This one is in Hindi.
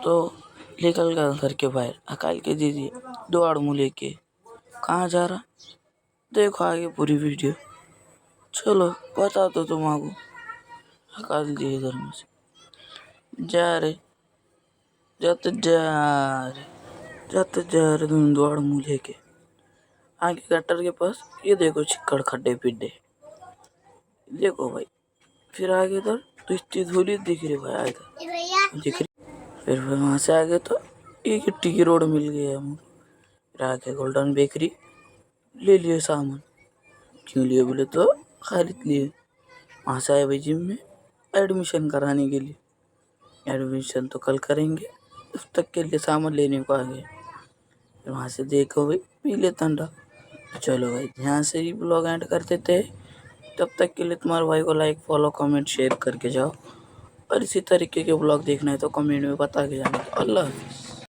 तो निकल गया घर के बाहर। अकाल के दीदी दो मुँह लेके कहाँ जा रहा, देखो आगे पूरी वीडियो। चलो बता दो तुम आगो। अकाल जी घर में से जा रहे, जाते जा रहे तुम दो मुँह लेके आगे गटर के पास। ये देखो चिक्कड़ खड्डे पिड्डे, देखो भाई। फिर आगे इधर तो इतनी धूली दिख रही भाई, आगे दिख रही। फिर वहां से आगे तो एक गिट्टी की रोड मिल गई है। फिर आगे गोल्डन बेकरी ले लिए सामान। क्यों लिए बोले तो खालिद लिए। वहाँ से आए भाई जिम में एडमिशन कराने के लिए। एडमिशन तो कल करेंगे, उस तक के लिए सामान लेने को आ गए। फिर वहाँ से देखो भाई पीले ठंडा। चलो भाई यहाँ से ही ब्लॉग एंड कर देते हैं। तब तक के लिए तुम्हारे भाई को लाइक फॉलो कमेंट शेयर करके जाओ, और इसी तरीके के ब्लॉग देखना है तो कमेंट में बता के जाना। अल्लाह हाफिज़।